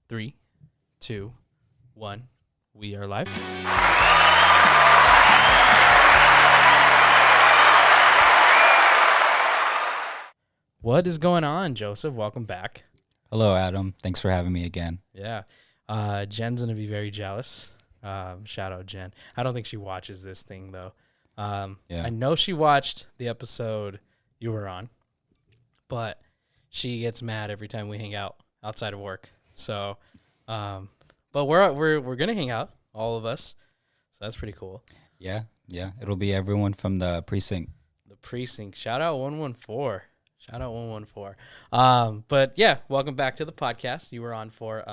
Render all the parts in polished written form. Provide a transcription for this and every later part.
3, 2, 1. We are live. What is going on, Joseph? Welcome back. Hello, Adam. Thanks for having me again. Yeah. Jen's going to be very jealous. Shout out, Jen. I don't think she watches this thing, though. I know she watched the episode you were on, but she gets mad every time we hang out outside of work. So, but we're going to hang out, all of us. So that's pretty cool. Yeah. It'll be everyone from the precinct. The precinct. Shout out 114. But yeah, welcome back to the podcast. You were on for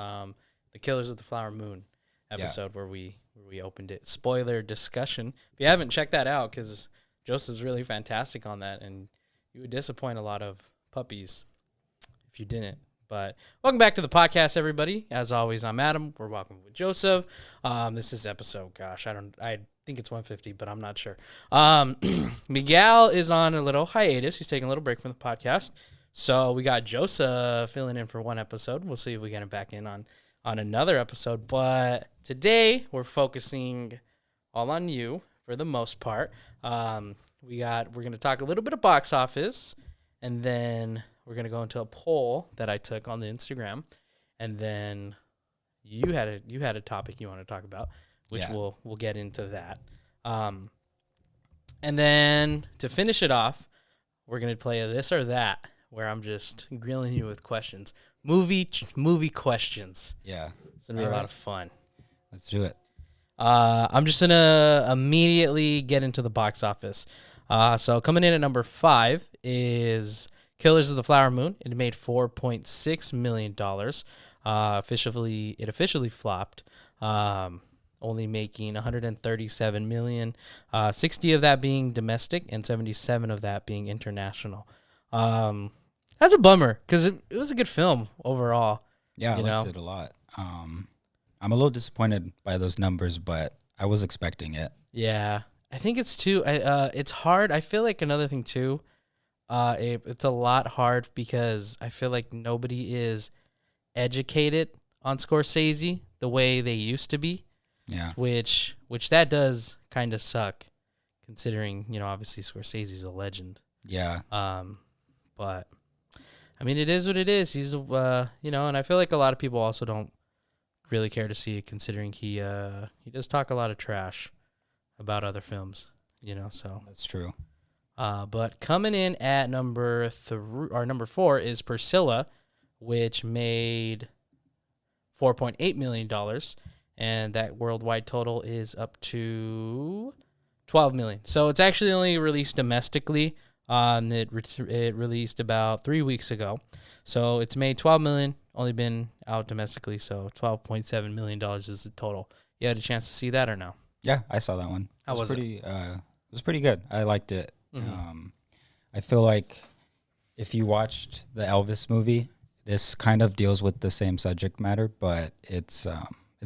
the Killers of the Flower Moon episode where we opened it. Spoiler discussion. If you haven't checked that out, because Joseph's really fantastic on that, and you would disappoint a lot of puppies if you didn't. But welcome back to the podcast, everybody. As always, I'm Adam. We're walking with Joseph. This is episode, I think it's 150, but I'm not sure. Miguel is on a little hiatus. He's taking a little break from the podcast. So we got Joseph filling in for one episode. We'll see if we get him back in on another episode. But today we're focusing all on you for the most part. We're going to talk a little bit of box office, and then we're going to go into a poll that I took on the Instagram. And then you had a topic you want to talk about, which we'll get into that. And then to finish it off, we're going to play a this or that, where I'm just grilling you with questions. Movie questions. Yeah. It's going to be a lot of fun. Let's do it. I'm just going to immediately get into the box office. So coming in at number 5 is Killers of the Flower Moon. It made $4.6 million. It officially flopped. Only making $137 million, 60 of that being domestic and 77 of that being international. That's a bummer because it was a good film overall. Yeah, I liked it a lot. I'm a little disappointed by those numbers, but I was expecting it. Yeah, I think it's too. It's hard. I feel like another thing too. It's a lot hard because I feel like nobody is educated on Scorsese the way they used to be. Yeah. Which that does kind of suck, considering, obviously Scorsese's a legend. Yeah. But I mean, it is what it is. He's and I feel like a lot of people also don't really care to see it, considering he does talk a lot of trash about other films, so. That's true. But coming in at number 4 is Priscilla, which made $4.8 million. And that worldwide total is up to $12 million. So it's actually only released domestically. It released about 3 weeks ago. So it's made $12 million, only been out domestically. So $12.7 million is the total. You had a chance to see that or no? Yeah, I saw that one. How was it? It was pretty good. I liked it. Mm-hmm. I feel like if you watched the Elvis movie, this kind of deals with the same subject matter, but it's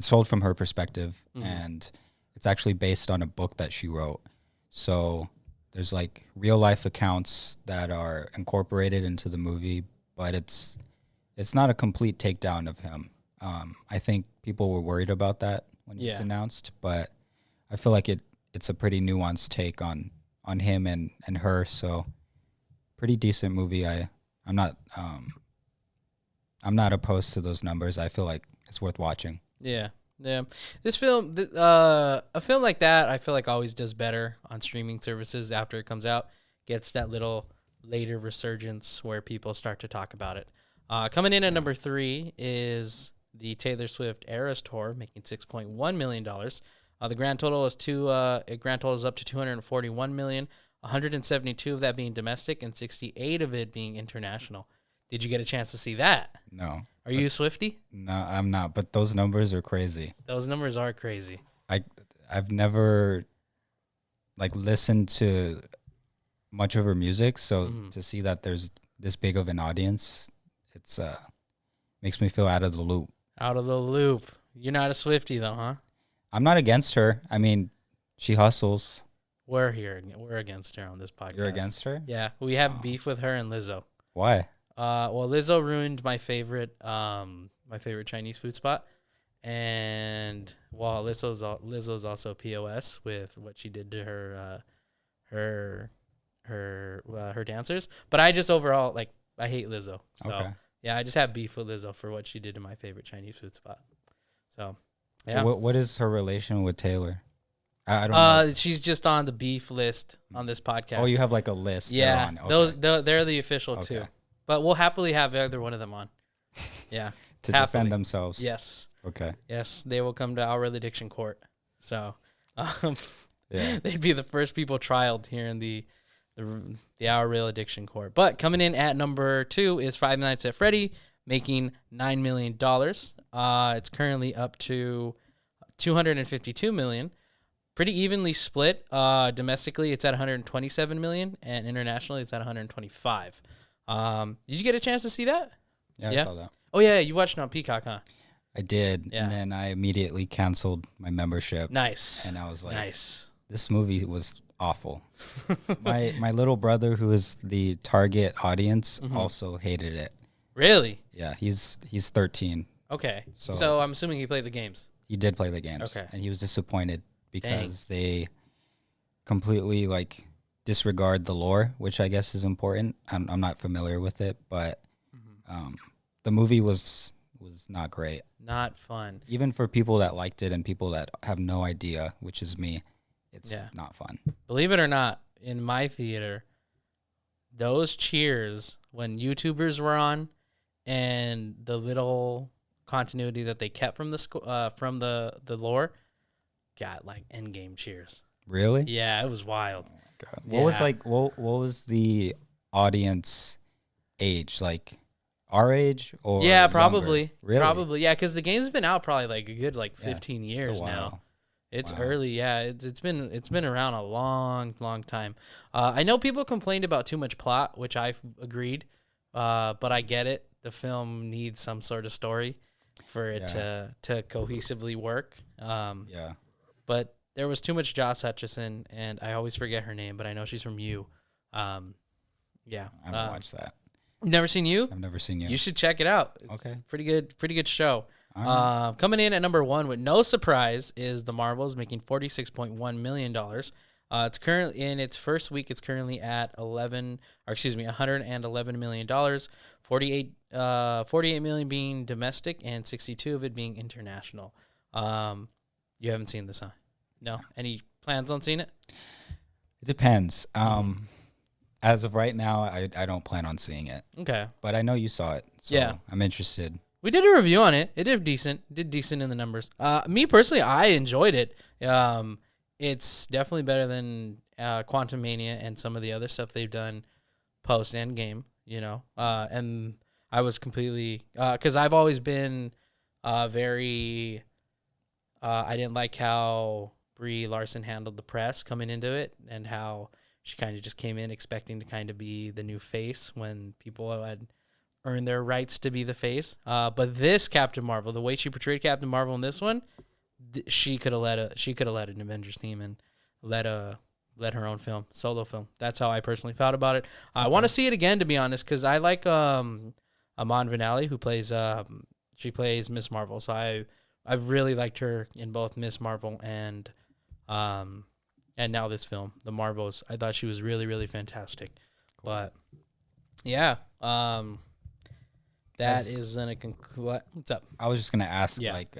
told from her perspective, and it's actually based on a book that she wrote. So there's like real life accounts that are incorporated into the movie, but it's not a complete takedown of him. I think people were worried about that when it was announced, but I feel like it's a pretty nuanced take on him and her. So pretty decent movie. I'm not opposed to those numbers. I feel like it's worth watching. Yeah. This film, a film like that, I feel like always does better on streaming services after it comes out. Gets that little later resurgence where people start to talk about it. Coming in at number 3 is the Taylor Swift Eras Tour, making $6.1 million. The grand total is up to $241 million, 172 of that being domestic and 68 of it being international. Did you get a chance to see that? No. Are you a Swiftie? No, I'm not. But those numbers are crazy. Those numbers are crazy. I've never listened to much of her music, so to see that there's this big of an audience, it's makes me feel out of the loop. Out of the loop. You're not a Swiftie though, huh? I'm not against her. I mean, she hustles. We're against her on this podcast. You're against her? Yeah, we have beef with her and Lizzo. Why? Well, Lizzo ruined my favorite my favorite Chinese food spot. And while Lizzo's also POS with what she did to her dancers, but I just overall like I hate Lizzo. So Okay. yeah, I just have beef with Lizzo for what she did to my favorite Chinese food spot. So yeah, What is her relation with Taylor? I don't know. she's just on the beef list on this podcast. Oh, you have like a list. yeah, Okay. they're the official too, but we'll happily have either one of them on. Yeah, to happily. defend themselves. Yes. Okay. Yes, they will come to our addiction court. So, Yeah. they'd be the first people trialed here in the Our Real Addiction Court. But coming in at number 2 is Five Nights at Freddy, making $9 million. It's currently up to $252 million. Pretty evenly split. Domestically, it's at $127 million, and internationally, it's at $125. Did you get a chance to see that? Yeah, I saw that. Oh yeah, you watched it on Peacock, huh? I did, Yeah. and then I immediately canceled my membership. Nice. And I was like, nice. This movie was awful. my little brother, who is the target audience, also hated it. Really? Yeah, he's 13. Okay. So- So I'm assuming he played the games. He did play the games. Okay. And he was disappointed because they completely like disregard the lore, which I guess is important. I'm not familiar with it, but the movie was not great. Not fun. Even for people that liked it and people that have no idea, which is me, it's Yeah. not fun. Believe it or not, in my theater, those cheers when YouTubers were on and the little continuity that they kept from the lore got like endgame cheers. Really? Yeah, it was wild. God. What was Yeah. like what was the audience age? Like our age or Yeah, younger? probably. Really? Probably. Yeah, because the game's been out probably like a good like Yeah, 15 It's a years now. while. It's Wow. early, yeah. It's been around a long time. I know people complained about too much plot, which I've agreed. But I get it. The film needs some sort of story for it to cohesively work. Yeah. But there was too much Joss Hutcherson, and I always forget her name, but I know she's from You. Yeah. I haven't watched that. Never seen You? I've never seen you. You should check it out. It's Okay. Pretty good show. All right. Coming in at number 1 with no surprise is The Marvels, making $46.1 million. It's currently in its first week. It's currently at $111 million. 48 million being domestic and 62 of it being international. You haven't seen this, huh? No. Any plans on seeing it? It depends. As of right now, I don't plan on seeing it, Okay. but I know you saw it, so Yeah. I'm interested. We did a review on it. It did decent. Did decent in the numbers. Me personally, I enjoyed it. It's definitely better than Quantum Mania and some of the other stuff they've done post Endgame. And I was completely because I've always been very. I didn't like how Brie Larson handled the press coming into it, and how she kind of just came in expecting to kind of be the new face when people had earn their rights to be the face. But this Captain Marvel, the way she portrayed Captain Marvel in this one, she could have led an Avengers team and led her own solo film. That's how I personally felt about it. I want to see it again, to be honest, because I like Amon Vanelli, who plays she plays Miss Marvel. So I've really liked her in both Miss Marvel and now this film, The Marvels. I thought she was really, really fantastic. Cool. But yeah, that is gonna conclude. What's up? I was just gonna ask, like,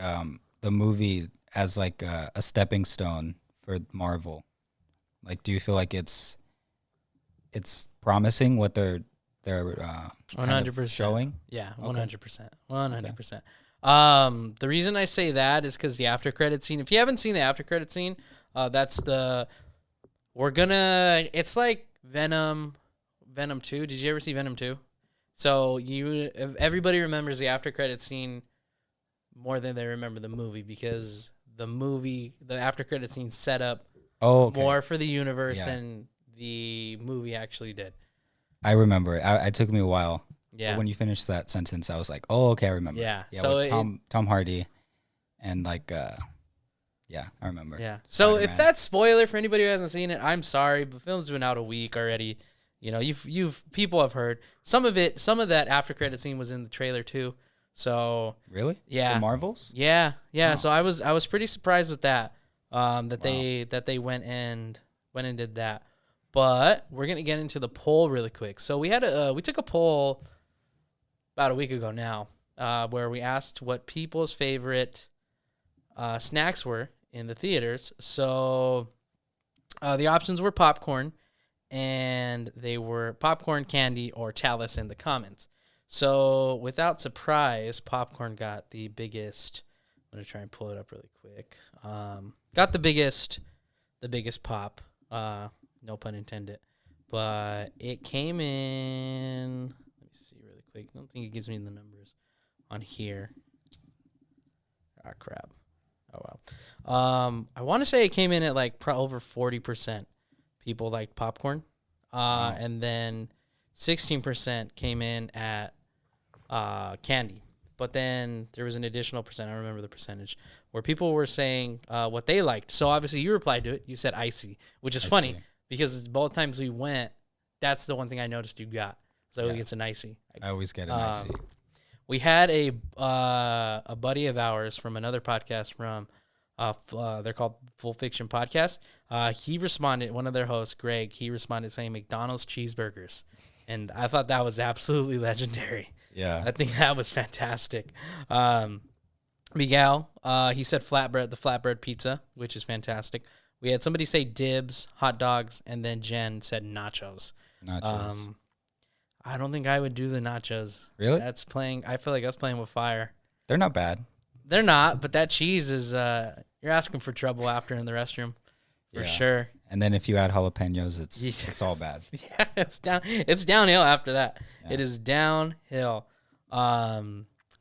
the movie as like a stepping stone for Marvel. Like, do you feel like it's promising what they're 100% showing? Yeah, Okay. 100%, 100%. The reason I say that is because the after credit scene. If you haven't seen the after credit scene, it's like Venom 2. Did you ever see Venom 2? So everybody remembers the after credit scene more than they remember the movie, because the after credit scene set up more for the universe than the movie actually did. I remember it. It took me a while. Yeah. But when you finished that sentence, I was like, oh, okay, I remember. Yeah. So with Tom Hardy and like, I remember. Yeah. So Spider-Man. if that's spoiler for anybody who hasn't seen it, I'm sorry, but the film's been out a week already. People have heard some of it. Some of that after credit scene was in the trailer too. So Really? yeah, The Marvels? yeah. Oh. So I was pretty surprised with that. That Wow. they went and did that. But we're gonna get into the poll really quick. So we took a poll about a week ago now, where we asked what people's favorite snacks were in the theaters. So the options were popcorn, and they were popcorn, candy, or chalice in the comments. So without surprise, popcorn got the biggest. I'm gonna try and pull it up really quick. Got the biggest pop. No pun intended. But it came in. Let me see really quick. I don't think it gives me the numbers on here. Ah, crap. Oh well. I want to say it came in at like over 40% people liked popcorn, Wow. and then 16% came in at candy. But then there was an additional percent. I don't remember the percentage where people were saying what they liked. So obviously you replied to it. You said icy, which is I funny see. because both times we went, that's the one thing I noticed you got. So Yeah. it gets an icy. I always get an Um, icy. we had a buddy of ours from another podcast from they're called Full Fiction Podcast. He responded, one of their hosts, Greg, he responded saying McDonald's cheeseburgers. And I thought that was absolutely legendary. Yeah. I think that was fantastic. Miguel, he said the flatbread pizza, which is fantastic. We had somebody say dibs, hot dogs, and then Jen said nachos. Nachos. I don't think I would do the nachos. Really? I feel like that's playing with fire. They're not bad. They're not, but that cheese is, you're asking for trouble after in the restroom. For Yeah. sure. And then if you add jalapenos, it's all bad. Yeah, it's downhill after that. Yeah. It is downhill.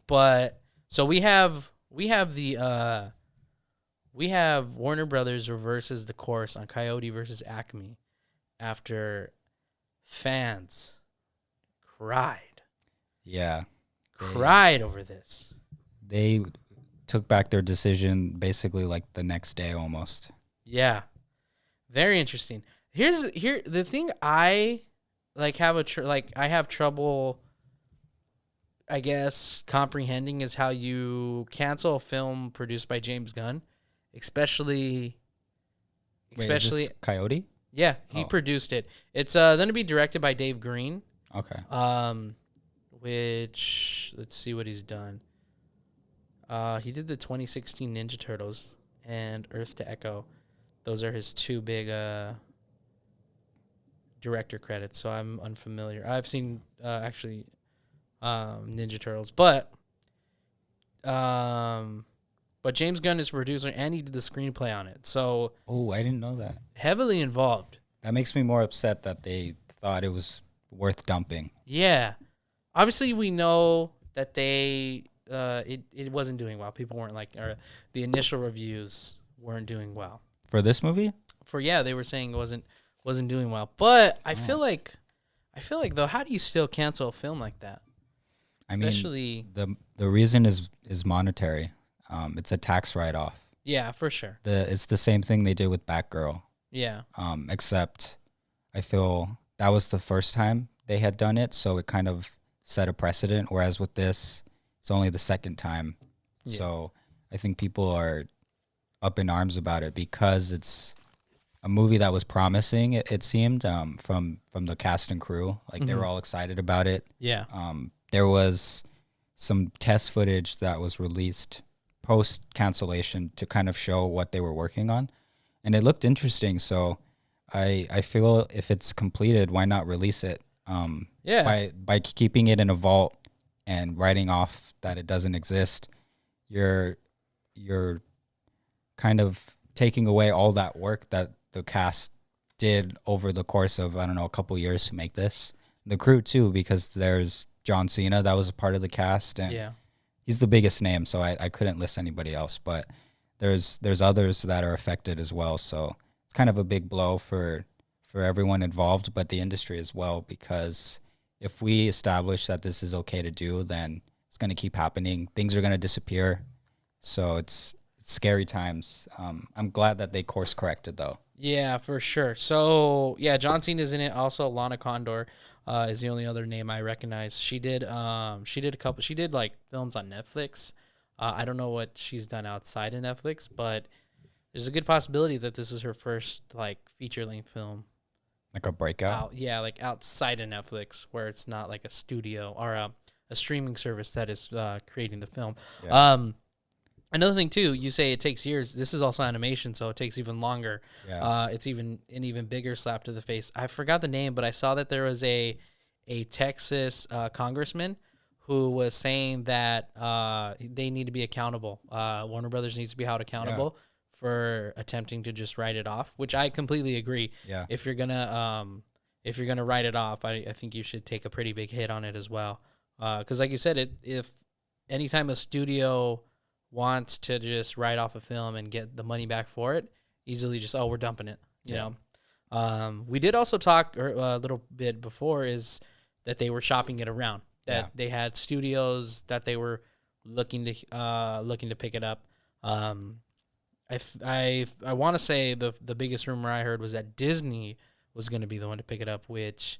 But so we have Warner Brothers reverses the course on Coyote versus Acme after fans cried Yeah. cried over this. They took back their decision basically like the next day almost. Yeah. Very interesting. Here the thing I like I have trouble, I guess, comprehending is how you cancel a film produced by James Gunn, especially Wait, is this Coyote? yeah, he Oh. produced it. It's going to be directed by Dave Green. Okay. Which let's see what he's done. He did the 2016 Ninja Turtles and Earth to Echo. Those are his two big director credits, so I'm unfamiliar. I've seen Ninja Turtles, but James Gunn is producer and he did the screenplay on it, so Oh, I didn't know that. heavily involved. That makes me more upset that they thought it was worth dumping. Yeah, obviously we know that it wasn't doing well. People weren't like, or the initial reviews weren't doing well. For this movie? They were saying it wasn't doing well. But I feel like though, how do you still cancel a film like that? Especially, the reason is monetary. It's a tax write-off. yeah, for sure. It's the same thing they did with Batgirl. Yeah. Except I feel that was the first time they had done it, so it kind of set a precedent. Whereas with this, it's only the second time. Yeah. So I think people are up in arms about it because it's a movie that was promising. It seemed from the cast and crew, like they were all excited about it. Yeah. There was some test footage that was released post cancellation to kind of show what they were working on, and it looked interesting. So I feel if it's completed, why not release it? Yeah. By keeping it in a vault and writing off that it doesn't exist, you're kind of taking away all that work that the cast did over the course of, I don't know, a couple years to make this. The crew too, because there's John Cena that was a part of the cast, and Yeah. he's the biggest name, so I couldn't list anybody else. But there's others that are affected as well. So it's kind of a big blow for everyone involved, but the industry as well, because if we establish that this is okay to do, then it's going to keep happening. Things are going to disappear. So it's scary times. I'm glad that they course corrected though. Yeah, for sure. So yeah, John Cena's in it. Also, Lana Condor is the only other name I recognize. She did like films on Netflix. I don't know what she's done outside of Netflix, but there's a good possibility that this is her first like feature length film Like a breakout. out. Yeah, like outside of Netflix, where it's not like a studio or a streaming service that is creating the film. Yeah. Another thing too, you say it takes years. This is also animation, so it takes even longer. Yeah. It's even an even bigger slap to the face. I forgot the name, but I saw that there was a Texas congressman who was saying that they need to be accountable. Warner Brothers needs to be held accountable for attempting to just write it off, which I completely agree. Yeah. If you're gonna write it off, I think you should take a pretty big hit on it as well. Because like you said, if anytime a studio wants to just write off a film and get the money back for it, easily just, oh, we're dumping it. You know, we did also talk a little bit before is that they were shopping it around. That they had studios that they were looking to pick it up. I want to say the biggest rumor I heard was that Disney was going to be the one to pick it up. Which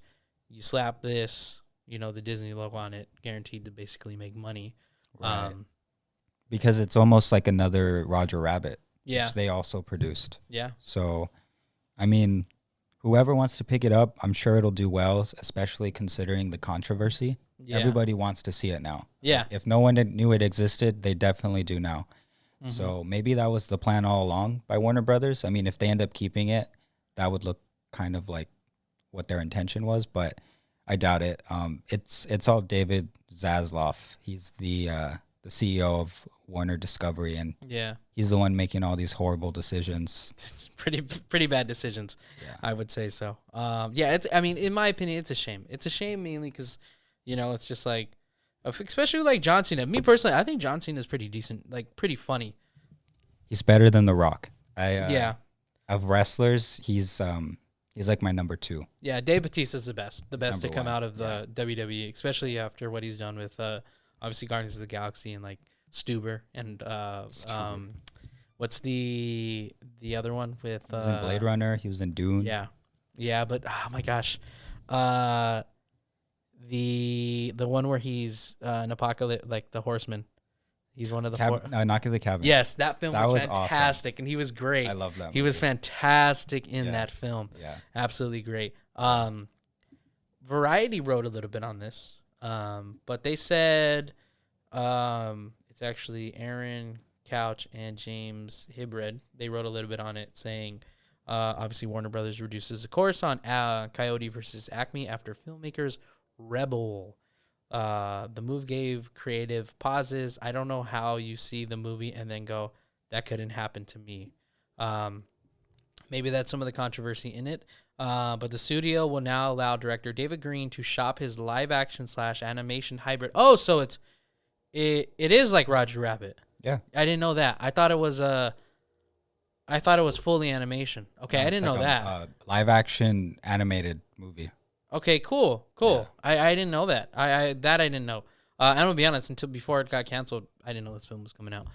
you slap this, the Disney logo on it, guaranteed to basically make money. Right. Because it's almost like another Roger Rabbit, Yeah. which they also produced. Yeah. So, I mean, whoever wants to pick it up, I'm sure it'll do well, especially considering the controversy. Yeah. Everybody wants to see it now. Yeah. If no one knew it existed, they definitely do now. Mm-hmm. So maybe that was the plan all along by Warner Brothers. I mean, if they end up keeping it, that would look kind of like what their intention was, but I doubt it. It's all David Zaslav. He's the CEO of Warner Discovery, and Yeah. he's the one making all these horrible decisions. Pretty bad decisions. Yeah. I would say so. Yeah, I mean, in my opinion, it's a shame. It's a shame mainly because, it's just like, especially like John Cena. Me personally, I think John Cena is pretty decent, like pretty funny. He's better than The Rock. Yeah. Of wrestlers, he's like my number 2. Yeah, Dave Bautista's the best to Number come 1. out of the WWE, especially after what he's done with obviously Guardians of the Galaxy and like Stuber and what's the other one with He was in Blade Runner. He was in Dune. Yeah, but oh my gosh, the one where he's an apocalypse, like the Horseman. He's one of the four. Knock at the Cabin. Yes, that film was fantastic, awesome. And he was great. I love that. He was fantastic in that film. Yeah, absolutely great. Variety wrote a little bit on this, but they said it's actually Aaron Couch and James Hibred. They wrote a little bit on it, saying obviously Warner Brothers reduces the course on Coyote versus Acme after filmmakers rebel. The move gave creative pauses. I don't know how you see the movie and then go, that couldn't happen to me. Maybe that's some of the controversy in it. But the studio will now allow director David Green to shop his live action / animation hybrid. Oh, so it is like Roger Rabbit. Yeah. I didn't know that. I thought it was fully animation. Okay, No, I didn't know that. Live action animated movie. Okay, cool. Yeah. I didn't know that. I didn't know. I'm gonna be honest. Until before it got canceled, I didn't know this film was coming out.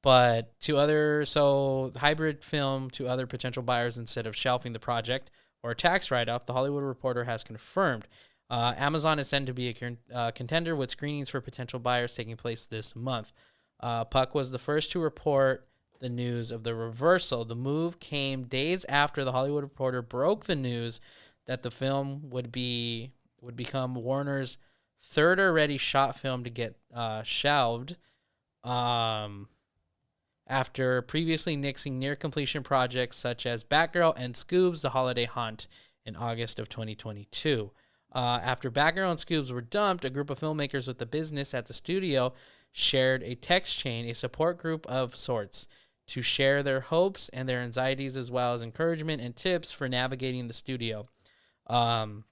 But hybrid film to other potential buyers instead of shelving the project or a tax write-off, The Hollywood Reporter has confirmed. Amazon is said to be a contender with screenings for potential buyers taking place this month. Puck was the first to report the news of the reversal. The move came days after The Hollywood Reporter broke the news that the film would become Warner's third already shot film to get shelved after previously nixing near-completion projects such as Batgirl and Scoob's The Holiday Hunt in August of 2022. After Batgirl and Scoobs were dumped, a group of filmmakers with the business at the studio shared a text chain, a support group of sorts, to share their hopes and their anxieties as well as encouragement and tips for navigating the studio. The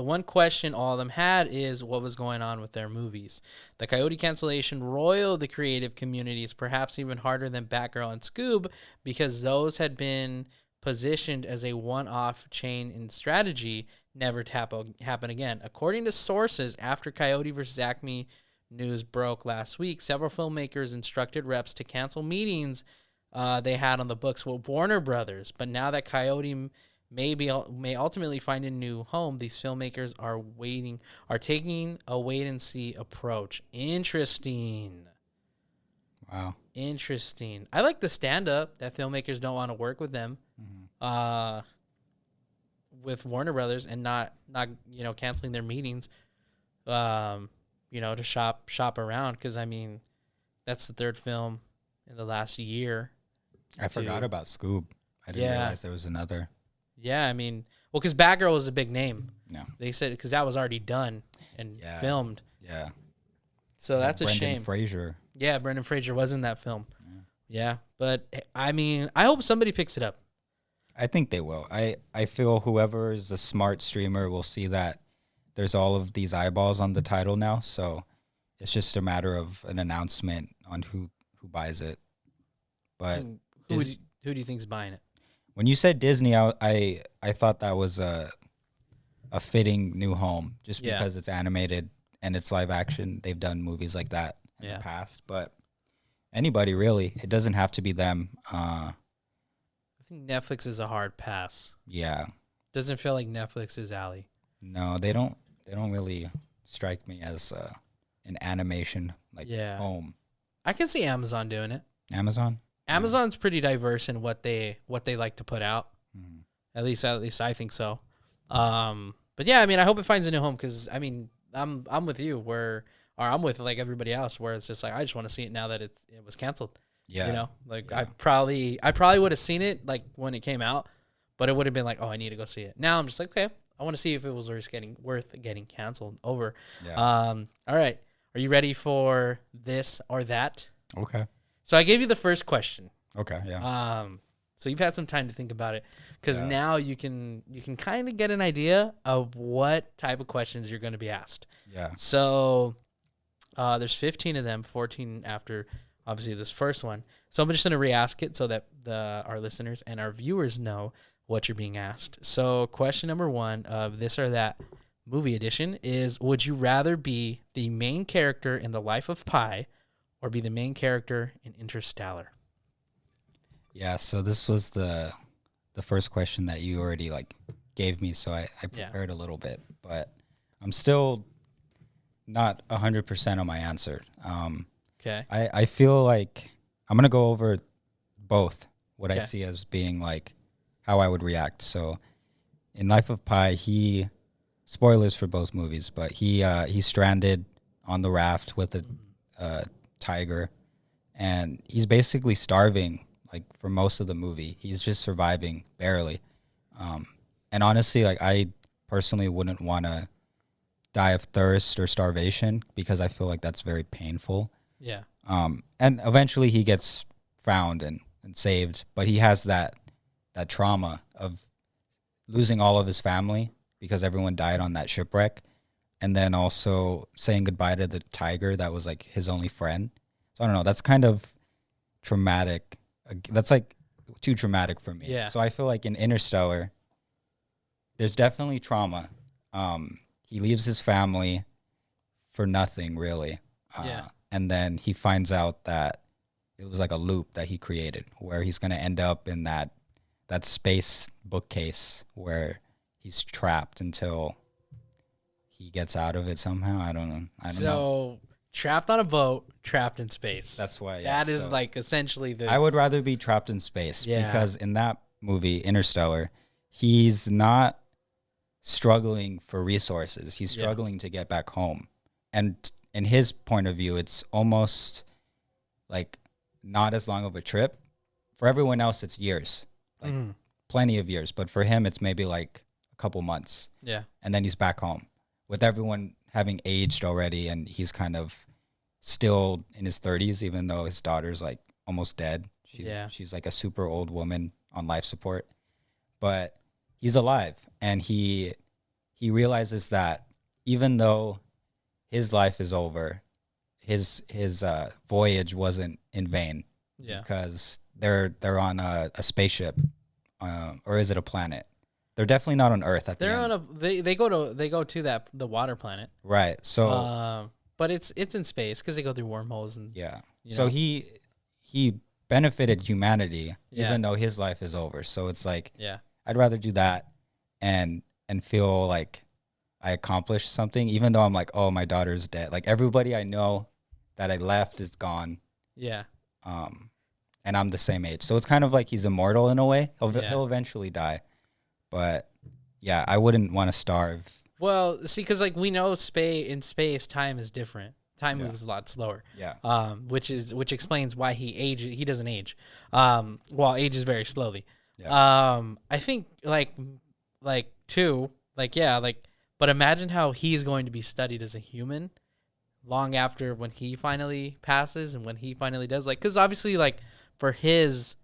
one question all of them had is what was going on with their movies. The Coyote cancellation roiled the creative communities, perhaps even harder than Batgirl and Scoob, because those had been positioned as a one-off chain in strategy, never to happen again. According to sources, after Coyote vs. Acme news broke last week, several filmmakers instructed reps to cancel meetings they had on the books with Warner Brothers. But now that Coyote may ultimately find a new home, these filmmakers are taking a wait and see approach. Interesting. Wow. Interesting. I like the stand up that filmmakers don't want to work with them, with Warner Brothers, and not canceling their meetings, to shop around. Because I mean, that's the third film in the last year. I forgot about Scoob. I didn't realize there was another. Yeah, I mean, well, because Batgirl was a big name. No. They said because that was already done and filmed. Yeah. So that's a shame. Brendan Fraser. Yeah, Brendan Fraser was in that film. Yeah, but I mean, I hope somebody picks it up. I think they will. I feel whoever is a smart streamer will see that there's all of these eyeballs on the title now, so it's just a matter of an announcement on who buys it. But who do you think's buying it? When you said Disney, I thought that was a fitting new home just because it's animated and it's live action. They've done movies like that in the past, but anybody really. It doesn't have to be them. I think Netflix is a hard pass. Yeah. Doesn't feel like Netflix is alley. No, they don't really strike me as an animation home. I can see Amazon doing it. Amazon's pretty diverse in what they like to put out. Mm-hmm. At least I think so. But yeah, I mean, I hope it finds a new home because I mean, I'm with you I'm with like everybody else where it's just like I just want to see it now that it was canceled. Yeah, I probably would have seen it like when it came out, but it would have been like, oh, I need to go see it. Now I'm just like, okay, I want to see if it was worth getting canceled over. Yeah. All right, are you ready for this or that? Okay. So I gave you the first question. Okay. Yeah. So you've had some time to think about it because now you can kind of get an idea of what type of questions you're going to be asked. Yeah. So there's 15 of them, 14 after obviously this first one. So I'm just going to re-ask it so that our listeners and our viewers know what you're being asked. So question number 1 of this or that movie edition is: would you rather be the main character in The Life of Pi or be the main character in Interstellar? Yeah, so this was the first question that you already gave me, so I prepared a little bit, but I'm still not 100% on my answer. Okay. I feel like I'm gonna go over both what I see as being how I would react. So in Life of Pi, spoilers for both movies, but he's stranded on the raft with a tiger, and he's basically starving for most of the movie. He's just surviving barely. And honestly, I personally wouldn't want to die of thirst or starvation because I feel like that's very painful. Yeah. And eventually he gets found and saved, but he has that trauma of losing all of his family because everyone died on that shipwreck, and then also saying goodbye to the tiger that was his only friend. So I don't know, that's kind of traumatic. That's too traumatic for me. Yeah. So I feel like in Interstellar, there's definitely trauma. He leaves his family for nothing, really. And then he finds out that it was a loop that he created where he's going to end up in that space bookcase where he's trapped until he gets out of it somehow. I don't know. Trapped on a boat, trapped in space. That's why. That is essentially the... I would rather be trapped in space because in that movie, Interstellar, he's not struggling for resources. He's struggling to get back home. And in his point of view, it's almost not as long of a trip. For everyone else, it's years, plenty of years. But for him, it's maybe a couple months. Yeah. And then he's back home with everyone having aged already, and he's kind of still in his 30s, even though his daughter's almost dead. She's a super old woman on life support, but he's alive, and he realizes that even though his life is over, his voyage wasn't in vain. Yeah, because they're on a spaceship, or is it a planet? They're definitely not on Earth at the end. They go to the water planet. Right. So but it's in space because they go through wormholes and So he benefited humanity, Yeah. even though his life is over. So it's like, Yeah. I'd rather do that and feel like I accomplished something, even though I'm like, oh, my daughter's dead. Like everybody I know that I left is gone. Yeah. And I'm the same age. So it's kind of like he's immortal in a way. Yeah. He'll eventually die. But yeah, I wouldn't want to starve. Well, see, because like we know in space, time is different. Time moves a lot slower. Yeah. Which explains why he doesn't age. Ages very slowly. Yeah. I think but imagine how he's going to be studied as a human long after when he finally passes and when he finally does, like, because obviously, like, for his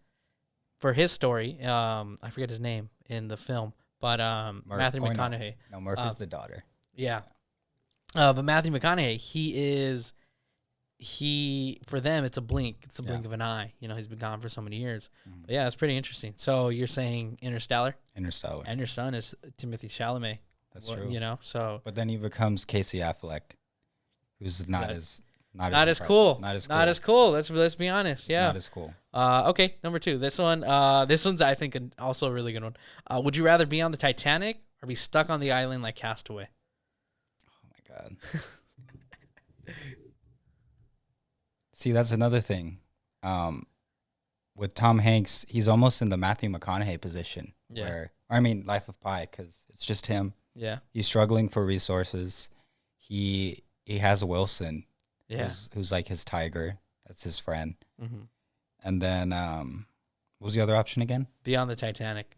story, I forget his name in the film, but Matthew McConaughey. No, Murphy's the daughter. Yeah. But Matthew McConaughey, for them, it's a blink. It's a blink of an eye. You know, he's been gone for so many years. Mm-hmm. But yeah, it's pretty interesting. So you're saying Interstellar? Interstellar. And your son is Timothy Chalamet. That's true. You know, so. But then he becomes Casey Affleck, who's not as cool. Not as cool. Not as cool. Let's be honest. Yeah. Not as cool. Okay, number 2. This one's I think also a really good one. Would you rather be on the Titanic or be stuck on the island like Castaway? Oh my God. See, that's another thing. With Tom Hanks, he's almost in the Matthew McConaughey position. Yeah. Life of Pi, because it's just him. Yeah. He's struggling for resources. He has Wilson, Yeah. who's like his tiger. That's his friend. Mm-hmm. And then, what was the other option again? Be on the Titanic.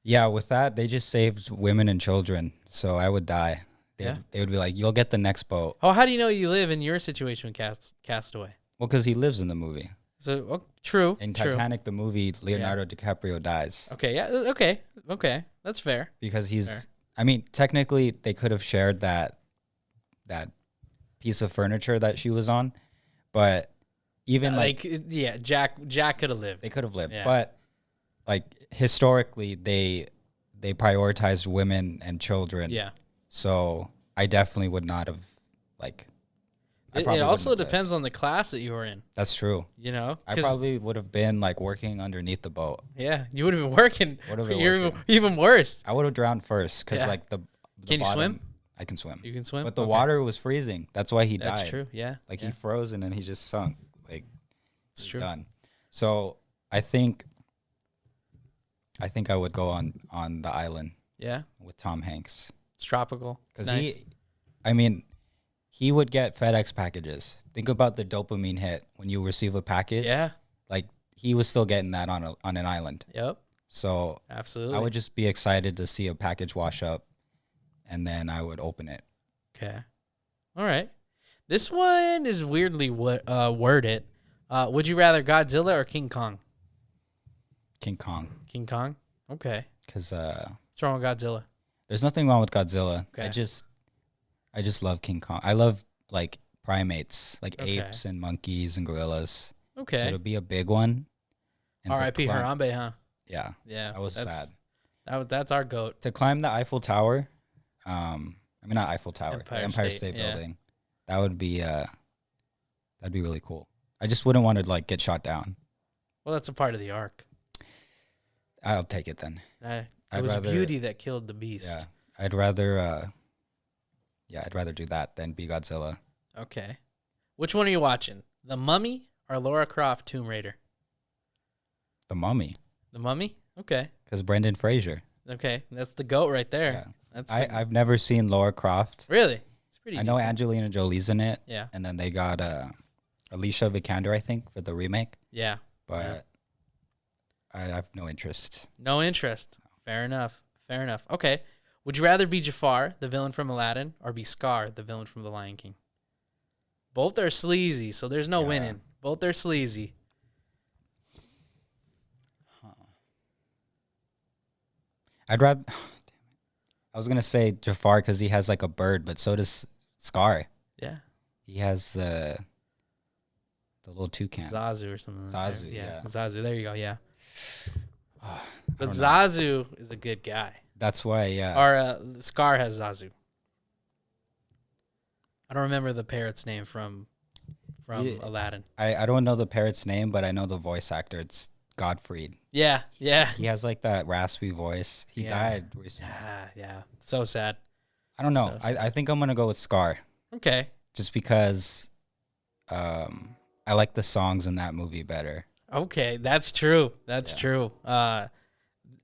Yeah, with that, they just saved women and children. So I would die. They would be like, you'll get the next boat. Oh, how do you know you live in your situation with Castaway? Well, because he lives in the movie. So, true. In Titanic, the movie, Leonardo DiCaprio dies. Okay, yeah, okay. That's fair. Because he's, Fair. I mean, technically, they could have shared that piece of furniture that she was on. But even Jack could have lived. They could have lived. Yeah. But, like, historically, they prioritized women and children. Yeah. So I definitely would not have, like... It also depends on the class that you were in. That's true. You know? I probably would have been, like, working underneath the boat. Yeah, you would have been working. You're even worse. I would have drowned first because, like, the Can you bottom, swim? I can swim. You can swim? But the water was freezing. That's why he died. That's true, yeah. Like, he froze and then he just sunk. Like, it's true. Done. So I think I would go on the island. Yeah. With Tom Hanks. It's tropical. It's Because nice. he would get FedEx packages. Think about the dopamine hit when you receive a package. Yeah. Like, he was still getting that on an island. Yep. So absolutely, I would just be excited to see a package wash up, and then I would open it. Okay. All right. This one is weirdly worded. Would you rather Godzilla or King Kong? King Kong. King Kong? Okay. Because what's wrong with Godzilla? There's nothing wrong with Godzilla. Okay. I just love King Kong. I love, like, primates, like apes and monkeys and gorillas. Okay. So to be a big one. R.I.P. Harambe, huh? Yeah. Yeah. That was sad. That's our goat. To climb the Eiffel Tower, not Eiffel Tower, Empire State Building. That would be that'd be really cool. I just wouldn't want to, like, get shot down. Well, that's a part of the arc. I'll take it then. It was beauty that killed the beast. Yeah. I'd rather do that than be Godzilla. Okay. Which one are you watching? The Mummy or Lara Croft Tomb Raider? The Mummy. The Mummy? Okay. Because Brendan Fraser. Okay. That's the GOAT right there. Yeah. I've never seen Lara Croft. Really? It's pretty I know Angelina Jolie's in it. Yeah. And then they got Alicia Vikander, I think, for the remake. Yeah. But I have no interest. No interest. Fair enough. Okay. Would you rather be Jafar, the villain from Aladdin, or be Scar, the villain from The Lion King? Both are sleazy, so there's no winning. Both are sleazy. I'd rather... I was going to say Jafar because he has, like, a bird, but so does Scar. Yeah. He has the little toucan. Zazu or something. Zazu, yeah. Zazu, there you go, yeah. But Zazu is a good guy. That's why, yeah. Or Scar has Zazu. I don't remember the parrot's name from from Aladdin. I don't know the parrot's name, but I know the voice actor. It's Godfrey. Yeah, yeah. He has like that raspy voice. He died recently. Yeah. So sad. I don't know. I think I'm gonna go with Scar. Okay. Just because I like the songs in that movie better. Okay, that's true. That's true. The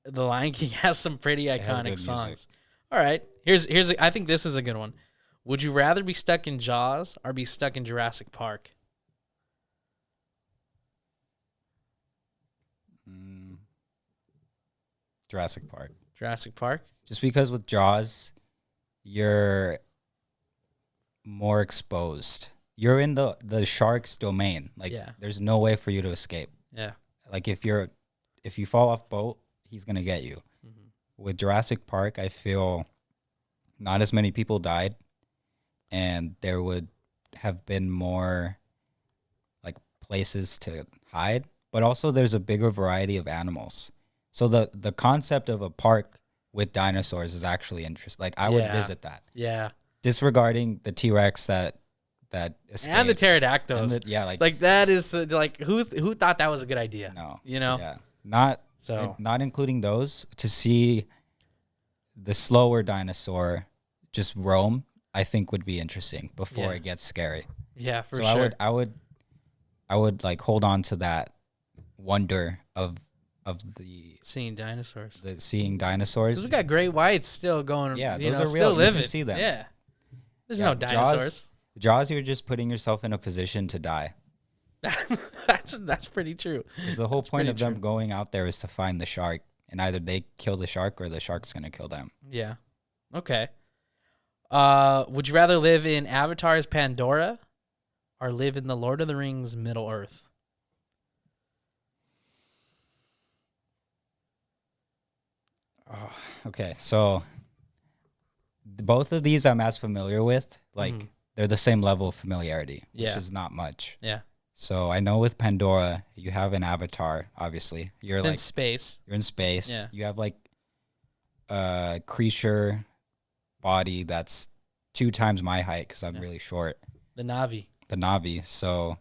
Lion King has some pretty iconic songs. All right. I think this is a good one. Would you rather be stuck in Jaws or be stuck in Jurassic Park? Jurassic Park. Jurassic Park? Just because with Jaws, you're more exposed. You're in the shark's domain. Like, there's no way for you to escape. Yeah. Like, if you fall off boat, he's going to get you. Mm-hmm. With Jurassic Park, I feel not as many people died, and there would have been more, like, places to hide. But also, there's a bigger variety of animals. So the concept of a park with dinosaurs is actually interesting. Like, I would visit that. Yeah. Disregarding the T-Rex that escapes. And the pterodactyls. And like that is like who thought that was a good idea? No. You know? Yeah. Not including those, to see the slower dinosaur just roam, I think would be interesting before it gets scary. Yeah, for sure. I would like hold on to that wonder of the seeing dinosaurs. Seeing dinosaurs. 'Cause we got great whites still going. Yeah, those are real. Still living. You can see them. Yeah. There's no dinosaurs. Jaws, you're just putting yourself in a position to die. That's pretty true. Because the whole point of them going out there is to find the shark, and either they kill the shark or the shark's gonna kill them. Yeah. Okay. Would you rather live in Avatar's Pandora or live in the Lord of the Rings Middle Earth? Oh, okay, so both of these I'm as familiar with. Like, they're the same level of familiarity, which is not much. Yeah. So I know with Pandora, you have an avatar, obviously. You're in space. You're in space. Yeah. You have like a creature body that's 2 times my height because I'm really short. The Na'vi. So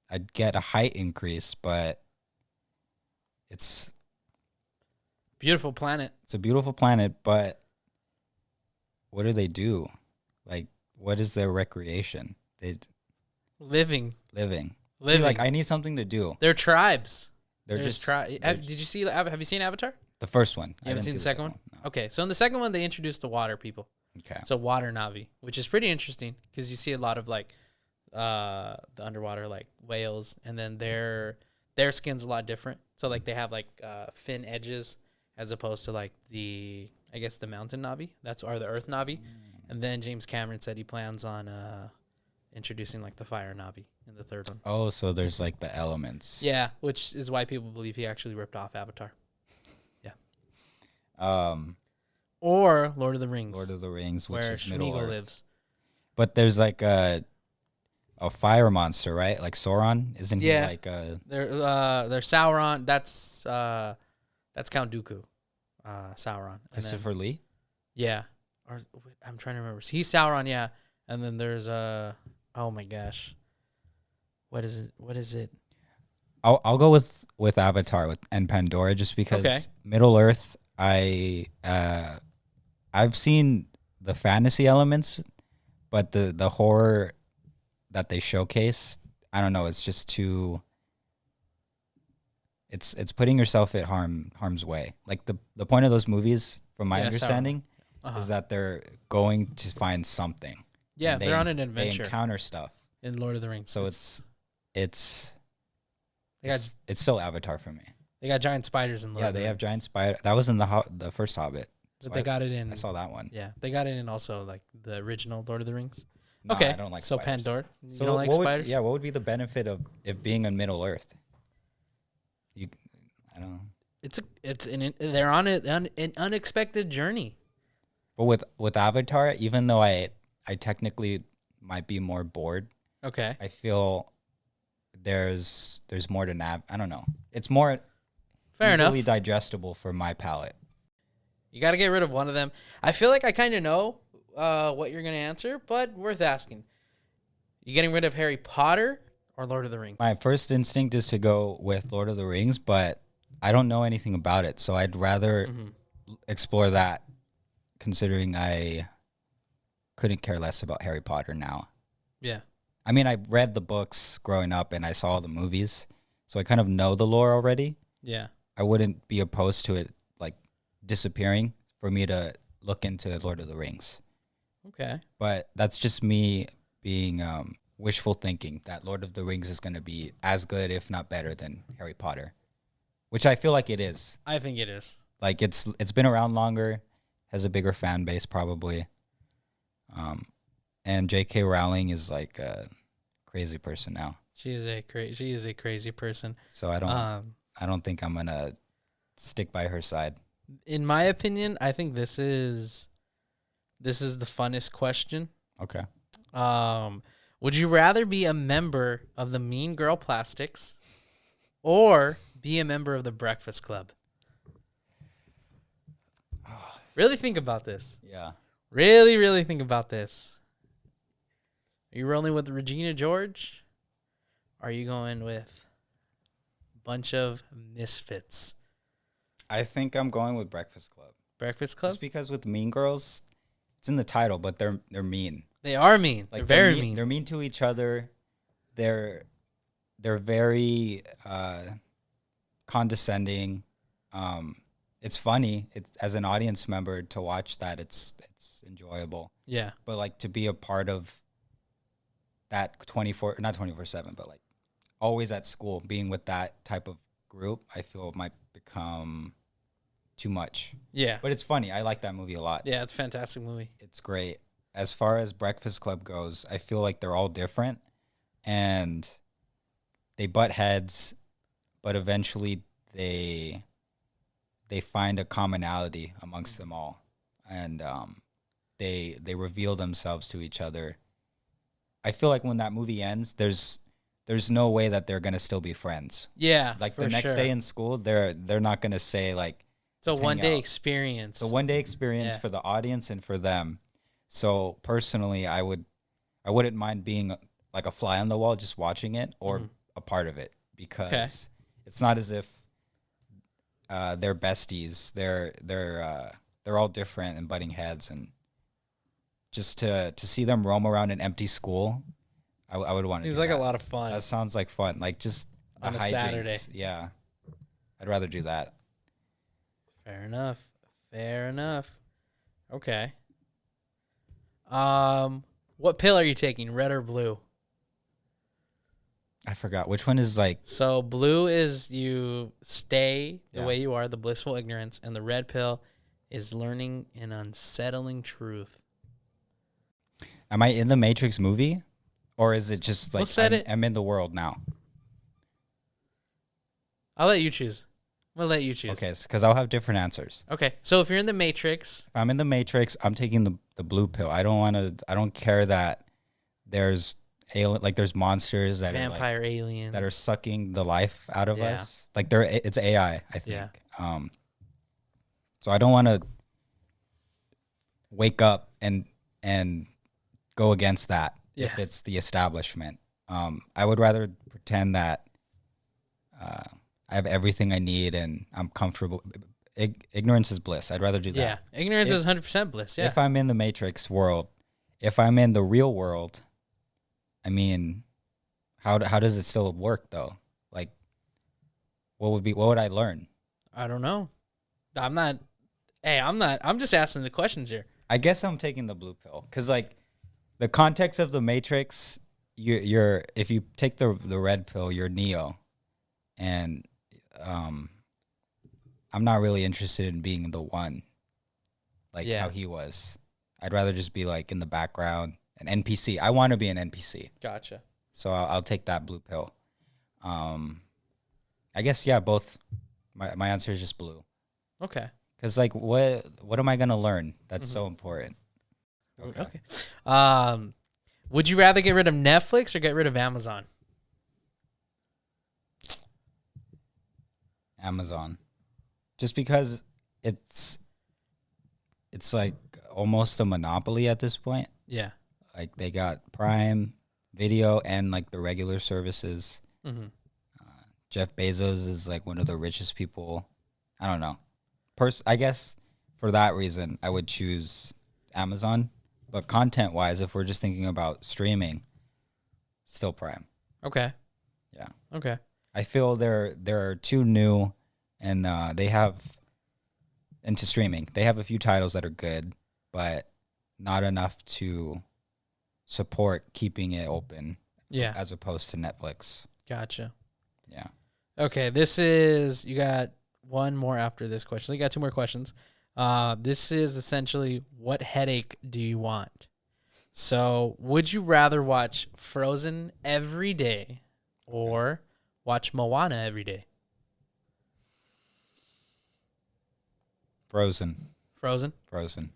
I'd get a height increase, but it's beautiful planet. It's a beautiful planet, but what do they do? Like, what is their recreation? Living. See, like, I need something to do. They're tribes. They're just tribes. Did you see? Have you seen Avatar? The first one. You haven't seen the second one? No. Okay, so in the second one, they introduced the water people. Okay. So water Na'vi, which is pretty interesting because you see a lot of like the underwater like whales, and then their skin's a lot different. So like they have like fin edges as opposed to like the mountain Na'vi. Or the earth Na'vi. And then James Cameron said he plans on introducing like the fire Na'vi in the third one. Oh, so there's like the elements. Yeah, which is why people believe he actually ripped off Avatar. Yeah. Or Lord of the Rings. Which where is Middle Earth. lives. But there's like a fire monster, right? Like Sauron, isn't he like a? They're Sauron. That's Count Dooku. Sauron. Christopher Lee. Yeah, or I'm trying to remember. He's Sauron, yeah. And then there's oh my gosh, what is it? I'll go with Avatar and Pandora just because Middle Earth. I've seen the fantasy elements, but the horror that they showcase, I don't know. It's just too. It's putting yourself at harm's way. Like the point of those movies, from my understanding, is that they're going to find something. Yeah, they're on an adventure. They encounter stuff in Lord of the Rings. So it's still Avatar for me. They got giant spiders in Lord of the Rings. Yeah, they have giant spider. That was in the first Hobbit. But they got it in. I saw that one. Yeah, they got it in also like the original Lord of the Rings. No, okay, I don't like so spiders. Pandora. You don't like spiders? What would be the benefit of it being in Middle Earth? I don't know. They're on an unexpected journey. But with Avatar, even though I technically might be more bored, okay, I feel there's more to I don't know. It's more easily digestible for my palate. You got to get rid of one of them. I feel like I kind of know what you're going to answer, but worth asking. You getting rid of Harry Potter or Lord of the Rings? My first instinct is to go with Lord of the Rings, but I don't know anything about it, so I'd rather explore that, considering I couldn't care less about Harry Potter now. Yeah. I mean, I read the books growing up and I saw the movies, so I kind of know the lore already. Yeah. I wouldn't be opposed to it like disappearing for me to look into Lord of the Rings. Okay. But that's just me being wishful thinking that Lord of the Rings is going to be as good, if not better, than Harry Potter, which I feel like it is. I think it is. Like it's been around longer, has a bigger fan base probably. And J.K. Rowling is like a crazy person now. She is a crazy person. So I don't think I'm gonna stick by her side. In my opinion, I think this is the funnest question. Okay. Would you rather be a member of the Mean Girl Plastics or be a member of the Breakfast Club? Really think about this. Yeah. Really, really think about this. Are you rolling with Regina George? Or are you going with a bunch of misfits? I think I'm going with Breakfast Club. Breakfast Club? Just because with Mean Girls, it's in the title, but they're mean. They are mean. Like, they're very mean. They're mean to each other. They're very condescending. It's funny. As an audience member to watch that, it's enjoyable. Yeah. But like to be a part of that not 24/7, but like always at school, being with that type of group, I feel it might become too much. Yeah. But it's funny. I like that movie a lot. Yeah, it's a fantastic movie. It's great. As far as Breakfast Club goes, I feel like they're all different and they butt heads, but eventually they find a commonality amongst them all. And they reveal themselves to each other. I feel like when that movie ends, there's no way that they're gonna still be friends. Yeah, like the next day in school, they're not gonna say like it's a one day experience. It's a one day experience for the audience and for them. So personally, I wouldn't mind being like a fly on the wall, just watching it or a part of it because it's not as if they're besties. They're all different and butting heads and. Just to see them roam around an empty school, I would want to. Seems like a lot of fun. That sounds like fun. Like just on a Saturday. Yeah, I'd rather do that. Fair enough. Okay. What pill are you taking? Red or blue? I forgot which one is like. So blue is you stay the way you are, the blissful ignorance, and the red pill is learning an unsettling truth. Am I in the Matrix movie, or is it just like I'm in the world now? I'll let you choose. I'm gonna let you choose. Okay, because I'll have different answers. Okay, so if you're in the Matrix, if I'm in the Matrix, I'm taking the blue pill. I don't care that there's there's monsters that vampire are aliens that are sucking the life out of us. Like it's AI, I think. Yeah. So I don't want to wake up and go against that if it's the establishment. I would rather pretend that I have everything I need and I'm comfortable. Ignorance is bliss. I'd rather do that. Yeah, ignorance is 100% bliss. Yeah. If I'm in the Matrix world, if I'm in the real world, I mean, how does it still work though? Like, what would I learn? I don't know. I'm just asking the questions here. I guess I'm taking the blue pill because like the context of the Matrix, you're if you take the red pill, you're Neo, and I'm not really interested in being the one, like how he was. I'd rather just be like in the background, an NPC. I want to be an NPC. Gotcha. So I'll take that blue pill. I guess both. My answer is just blue. Okay. Because like what am I gonna learn? That's so important. Okay. Would you rather get rid of Netflix or get rid of Amazon? Amazon. Just because it's like almost a monopoly at this point. Yeah. Like they got Prime, video and like the regular services. Mm-hmm. Jeff Bezos is like one of the richest people. I don't know. I guess for that reason, I would choose Amazon. But content wise, if we're just thinking about streaming, still Prime. Okay. Yeah. Okay. I feel they're too new, and they have into streaming. They have a few titles that are good, but not enough to support keeping it open. Yeah. As opposed to Netflix. Gotcha. Yeah. Okay. You got one more after this question. So you got two more questions. This is essentially, what headache do you want? So would you rather watch Frozen every day or watch Moana every day? Frozen. Frozen? Frozen.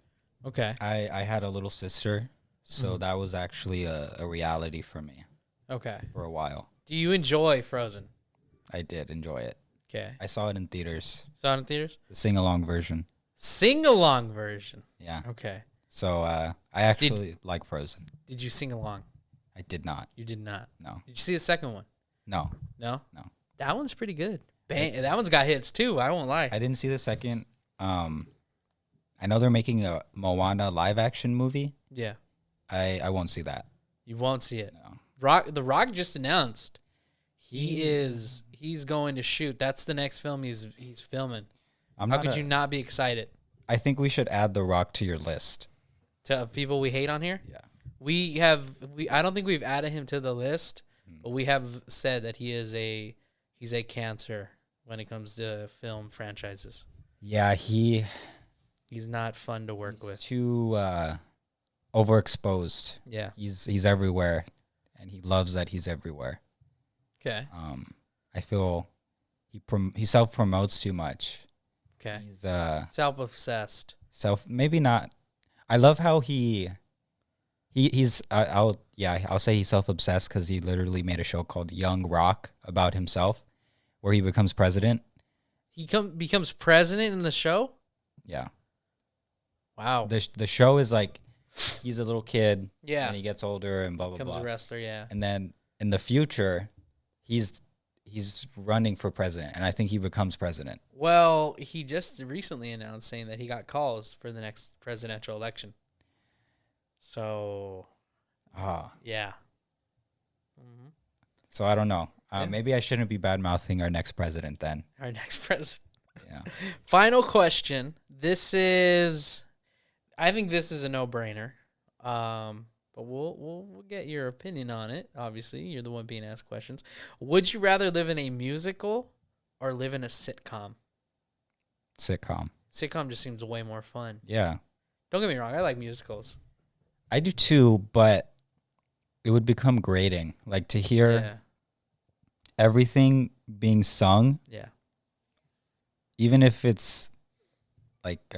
Okay. I had a little sister, so that was actually a reality for me Okay. for a while. Do you enjoy Frozen? I did enjoy it. Okay. I saw it in theaters. Saw it in theaters? The sing-along version. Sing-along version. Yeah. Okay. So I actually like Frozen. Did you sing along? I did not. You did not. No. Did you see the second one? No. No? No. That one's pretty good. That one's got hits too. I won't lie. I didn't see the second. I know they're making a Moana live action movie. Yeah. I won't see that. You won't see it. No. The Rock just announced he's going to shoot. That's the next film he's filming. How could you not be excited? I think we should add The Rock to your list. To people we hate on here? Yeah. I don't think we've added him to the list, but we have said that he's a cancer when it comes to film franchises. Yeah, he's not fun to work with. too overexposed. Yeah. He's everywhere, and he loves that he's everywhere. Okay. I feel he self promotes too much. Okay. He's self-obsessed. Maybe not. I love how I'll say he's self obsessed because he literally made a show called Young Rock about himself, where he becomes president. He becomes president in the show? Yeah. Wow. The show is like he's a little kid. Yeah. And he gets older and blah blah becomes blah. a wrestler. Yeah. And then in the future, he's running for president, and I think he becomes president. Well, he just recently announced saying that he got calls for the next presidential election. So, yeah. Mm-hmm. So I don't know. Yeah. Maybe I shouldn't be bad mouthing our next president then. Our next president. Yeah. Final question. I think this is a no-brainer. But we'll get your opinion on it. Obviously, you're the one being asked questions. Would you rather live in a musical or live in a sitcom? Sitcom. Sitcom just seems way more fun. Yeah. Don't get me wrong. I like musicals. I do too, but it would become grating. Like to hear everything being sung. Yeah. Even if it's like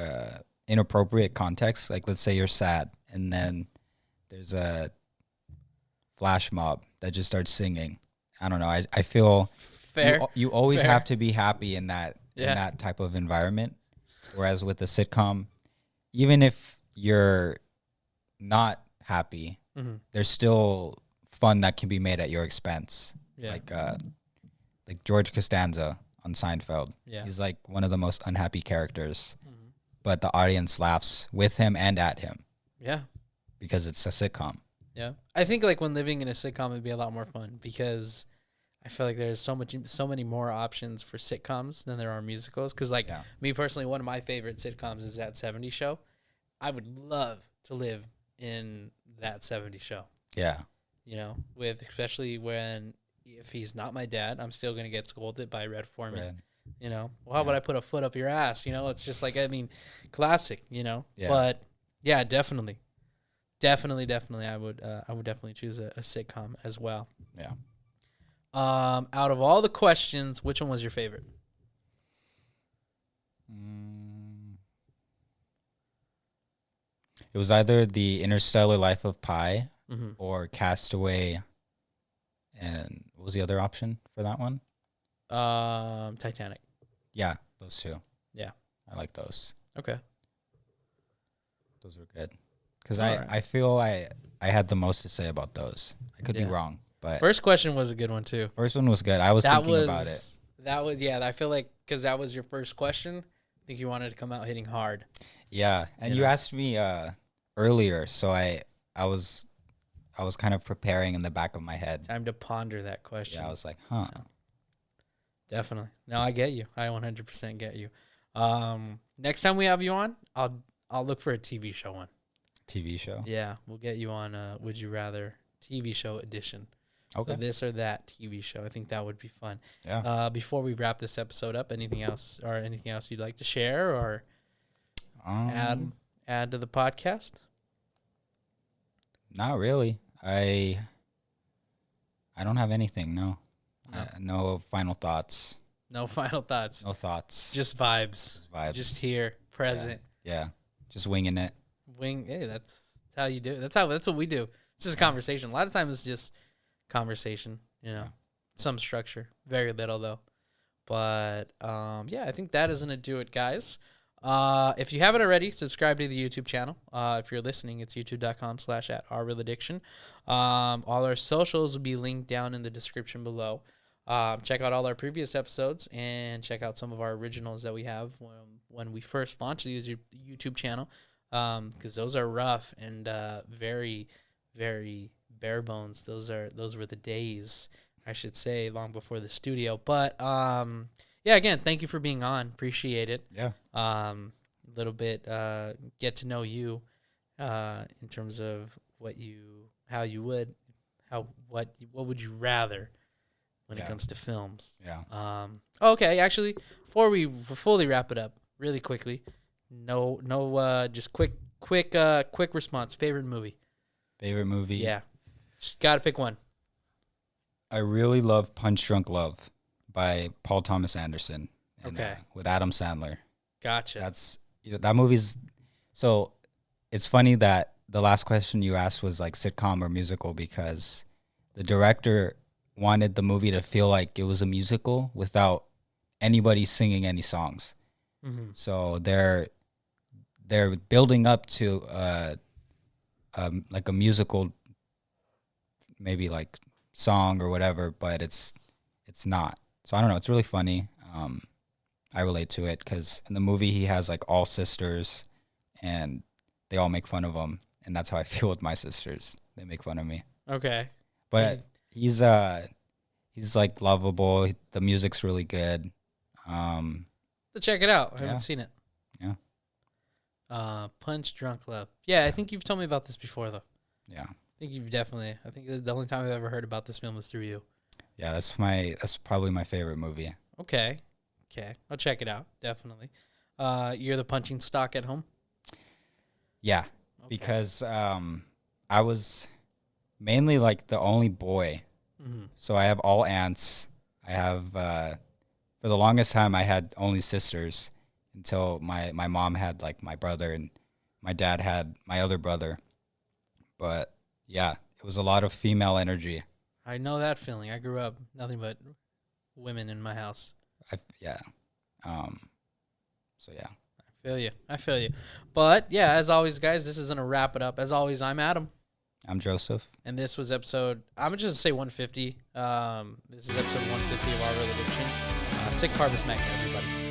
inappropriate context. Like let's say you're sad and then there's a flash mob that just starts singing. I don't know. I feel fair. You always Fair. have to be happy in that type of environment. Whereas with a sitcom, even if you're not happy, there's still fun that can be made at your expense. Yeah. Like George Costanza on Seinfeld. Yeah. He's like one of the most unhappy characters, but the audience laughs with him and at him. Yeah. Because it's a sitcom. Yeah. I think like when living in a sitcom would be a lot more fun because I feel like there's so many more options for sitcoms than there are musicals. Because like me personally, one of my favorite sitcoms is That 70s Show. I would love to live in That 70s Show. Yeah. You know, especially if he's not my dad, I'm still gonna get scolded by Red Foreman. Right. You know, well, how about I put a foot up your ass? You know, it's just like classic. You know, but yeah, definitely. I would definitely choose a sitcom as well. Yeah. Out of all the questions, which one was your favorite? It was either The Interstellar Life of Pi or Castaway. And what was the other option for that one? Titanic. Yeah, those two. Yeah. I like those. Okay. Those are good. because I feel I had the most to say about those. I could be wrong, but first question was a good one too. First one was good. I was thinking about it. That was I feel like because that was your first question, I think you wanted to come out hitting hard. Yeah, and you asked me earlier, so I was kind of preparing in the back of my head. Time to ponder that question. Yeah, I was like, huh. No. Definitely. No, I get you. I 100% get you. Next time we have you on, I'll look for a TV show one. TV show? Yeah, we'll get you on Would You Rather TV show edition. Okay. So this or that TV show. I think that would be fun. Yeah. Before we wrap this episode up, anything else you'd like to share or add to the podcast? Not really. I don't have anything. No. No final thoughts. No final thoughts. No thoughts. Just vibes. Just here, present. Yeah. Just winging it. Hey, that's how you do it. That's what we do. It's just conversation. A lot of times it's just conversation, some structure, very little though. But I think that is gonna do it, guys. If you haven't already, subscribe to the YouTube channel. If you're listening, it's youtube.com/@ourrealaddiction. All our socials will be linked down in the description below. Check out all our previous episodes and check out some of our originals that we have when we first launched the YouTube channel, because those are rough and very, very bare bones. Those were the days, I should say, long before the studio. But again, thank you for being on. Appreciate it. Yeah. A little bit get to know you in terms of what would you rather when it comes to films. Yeah. Okay, actually, before we fully wrap it up, really quickly, just quick response. Favorite movie? Favorite movie? Yeah. Just gotta pick one. I really love Punch Drunk Love by Paul Thomas Anderson. And, with Adam Sandler. Gotcha. That's that movie's. So it's funny that the last question you asked was like sitcom or musical, because the director wanted the movie to feel like it was a musical without anybody singing any songs. Mm-hmm. So they're building up to like a musical, maybe like song or whatever, but it's not. So I don't know. It's really funny. I relate to it because in the movie he has like all sisters, and they all make fun of him, and that's how I feel with my sisters. They make fun of me. Okay. But he's like lovable. The music's really good. So check it out. I haven't seen it. Yeah. Punch Drunk Love. Yeah, I think you've told me about this before though. Yeah. I think the only time I've ever heard about this film was through you. Yeah, that's probably my favorite movie. Okay. I'll check it out, definitely. You're the punching stock at home? Yeah. Okay. Because I was mainly like the only boy. Mm-hmm. So I have all aunts. I have for the longest time I had only sisters until my mom had like my brother, and my dad had my other brother. But yeah, it was a lot of female energy. I know that feeling. I grew up nothing but women in my house. So yeah. I feel you. But yeah, as always, guys, this is gonna wrap it up. As always, I'm Adam. I'm Joseph. And this was episode, I'm just gonna say 150. This is episode 150 of Our Real Addiction. Sick Harvest Mac, everybody.